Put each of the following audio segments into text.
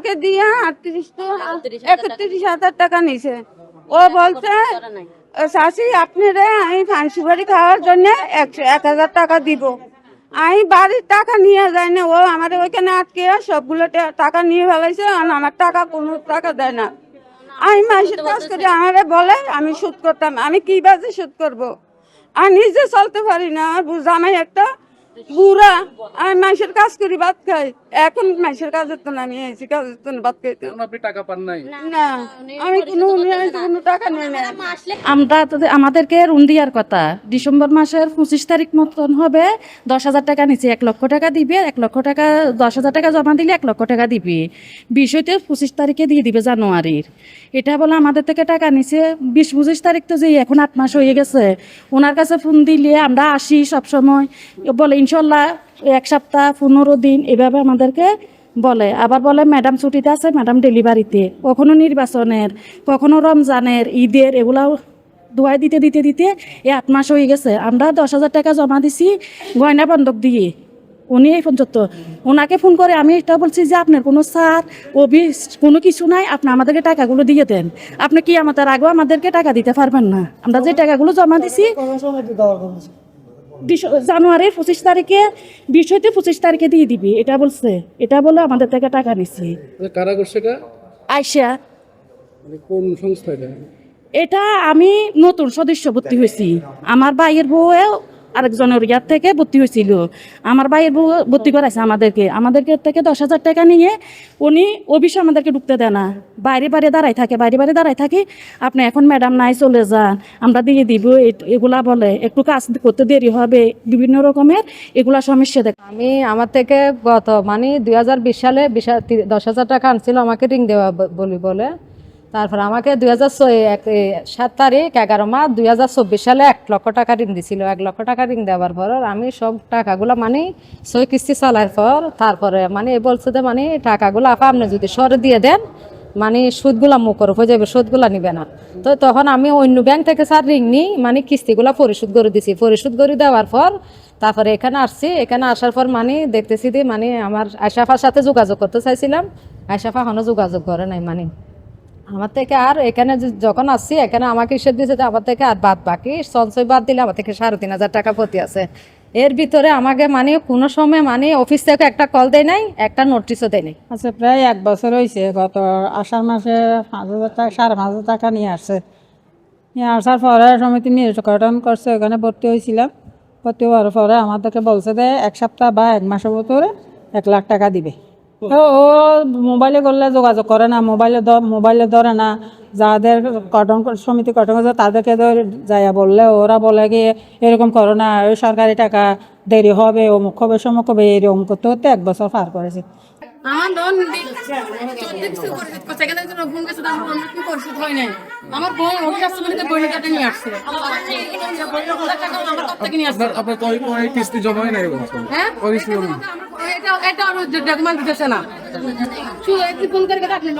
আমাকে দিয়ে 31,000 টাকা নিছে। ও বলছে চাষি আপনারে আমি ফাঁসি বাড়ি খাওয়ার জন্য 1,000 টাকা দিব। আমি বাড়ির টাকা নিয়ে যাই না, ও আমার ওইখানে আটকে সবগুলো টাকা নিয়ে ফেলাইছে। আমার টাকা কোনো টাকা দেয় না। আমি মাসের কাজ করি, আমারে বলে আমি সুদ করতাম। আমি কি বাজে সুদ করব? আমি নিজে চলতে পারি না। আমার জামাই একটা বুড়া, আমি মাসের কাজ করি, ভাত খাই। এখন মাসের কাজের তো আমি এসেছি, কাজের তো ভাত খাইতে। আপনি টাকা পান নাই? না, আমি কোনো টাকা নেই না। আমরা আমাদেরকে ঋণ দেওয়ার কথা ডিসেম্বর মাসের 25 তারিখ মতন হবে। 10,000 টাকা নিচে 1 লক্ষ টাকা দিবে। 1 লক্ষ টাকা 10,000 টাকা জমা দিলে 1 লক্ষ টাকা দিবে। বিষয়তে 25 তারিখে দিয়ে দিবে জানুয়ারির। এটা বলে আমাদের থেকে টাকা নিচে 20-25 তারিখ তো যে এখন 8 মাস হয়ে গেছে। ওনার কাছে ফোন দিলে আমরা আসি সবসময়, বলে ইনশাল্লাহ 1 সপ্তাহ 15 দিন এভাবে আমাদেরকে বলে। আবার বলে ম্যাডাম ছুটিতে আছে, ম্যাডাম ডেলিভারিতে। কখনো নির্বাচনের, কখনো রমজানের, ঈদের, এগুলাও দোয়াই দিতে দিতে দিতে 8 মাস হয়ে গেছে। আমরা 10,000 টাকা জমা দিছি গয়না বন্ধক দিয়ে। উনি এই পর্যন্ত ওনাকে ফোন করে আমি এটা বলছি যে আপনার কোনো সার অফিস কোনো কিছু নাই, আপনি আমাদেরকে টাকাগুলো দিয়ে দেন। আপনি কি আমাদের আগেও আমাদেরকে টাকা দিতে পারবেন না? আমরা যে টাকাগুলো জমা দিছি জানুয়ারির 25 তারিখে, বিষয়তে 25 তারিখে দিয়ে দিবি এটা বলছে। এটা বলে আমাদের থেকে টাকা নিছি। কারা করছে এটা? আইসা কোন সংস্থা এটা? এটা আমি নতুন সদস্য ভর্তি হয়েছি। আমার ভাইয়ের বউ আরেকজনের ইয়ার থেকে ভর্তি হয়েছিল। আমার ভাইয়ের বউ ভর্তি করাইছে আমাদেরকে থেকে 10,000 টাকা নিয়ে উনি অফিসে আমাদেরকে ঢুকতে দেয় না। বাইরে বাইরে দাঁড়াই থাকে। আপনি এখন ম্যাডাম নাই, চলে যান, আমরা দিয়ে দিব। এগুলা বলে একটু কাজ করতে দেরি হবে, বিভিন্ন রকমের এগুলা সমস্যা দেখ। আমি আমার থেকে গত 2020 সালে 10,000 টাকা আনছিল আমাকে রিং দেওয়া বলে। তারপর আমাকে 7 তারিখ 11 মাস 2024 সালে 1 লক্ষ টাকা ঋণ দিছিল। 1 লক্ষ টাকা ঋণ দেওয়ার পর আমি সব টাকাগুলো 6 কিস্তি চালার পর তারপরে বলছে যে টাকাগুলো আপনি যদি সরে দিয়ে দেন সুদগুলা মুখর হয়ে যাবে, সুদগুলা নিবে না। তো তখন আমি অন্য ব্যাংক থেকে স্যার ঋণ নিই কিস্তিগুলা পরিশোধ করে দিছি। পরিশোধ করে দেওয়ার পর তারপরে এখানে আসছি। এখানে আসার পর দেখতেছি যে আমার আয়শাফার সাথে যোগাযোগ করতে চাইছিলাম। আয়শাফা এখনো যোগাযোগ করে নাই। আমার থেকে আর এখানে যখন আসছি এখানে আমাকে হিসেব দিয়েছে যে আমার থেকে আর বাকি সঞ্চয় বাদ দিলে আমার থেকে 3,500 টাকা প্রতি আছে। এর ভিতরে আমাকে কোনো সময় অফিস থেকে একটা কল দেয় নাই, একটা নোটিশও দেয় নাই। আচ্ছা, প্রায় 1 বছর হয়েছে। গত আষাঢ় মাসে 5,000 টাকা 5,500 টাকা নিয়ে আসছে। নিয়ে আসার পরে সমিতি গঠন করছে, ওখানে ভর্তি হয়েছিলাম। ভর্তি হওয়ার পরে আমাদেরকে বলছে যে 1 সপ্তাহ বা 1 মাসের ভিতরে 1 লাখ টাকা দিবে। তো ও মোবাইলে করলে যোগাযোগ করে না, মোবাইলে ধরে না। যাদের সমিতি গঠন করছে তাদেরকে যাইয়া বললে ওরা বলে গিয়ে এরকম করো না, ওই সরকারি টাকা দেরি হবে, অমুক হবে সমুক হবে, এরকম করতে করতে 1 বছর পার করেছে। আমার লোন পরিশোধ হয় নাই। আমার বোন বইয়ের কাছে নিয়ে আসছে। আপনার কিস্তি জমা হয় নাই? হ্যাঁ, এটা ডকুমেন্ট দিতেছে না। শুধু একটু ফোন করে আপনি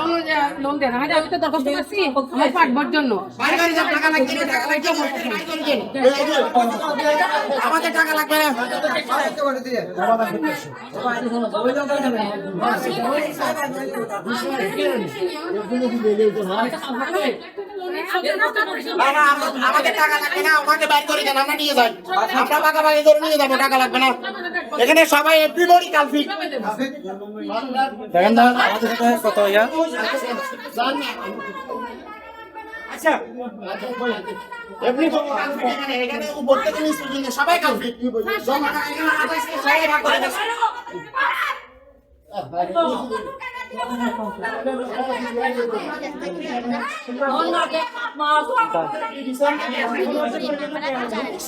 লোন দেন। আমি তো দরখাস্ত করছি আমার পাঠবার জন্য। আমাদের টাকা লাগবে না। আমাদের টাকা লাগবে না, আমাকে বাইর করে দেন, আমরা নিয়ে যাই। আমরা বাগাবাগি করে নিয়ে যাবো, টাকা লাগবে না। এখানে সবাই এভরিবডি কালফিট। দেখেন না আমাদের সাথে কত ইয়া। আচ্ছা, এভরিবডি কালফিট। এখানে উপর থেকে নিচ পর্যন্ত সবাই কালফিট। জমা টাকা এখানে 28 কে সবাই ভাগ করে দেন। আচ্ছা।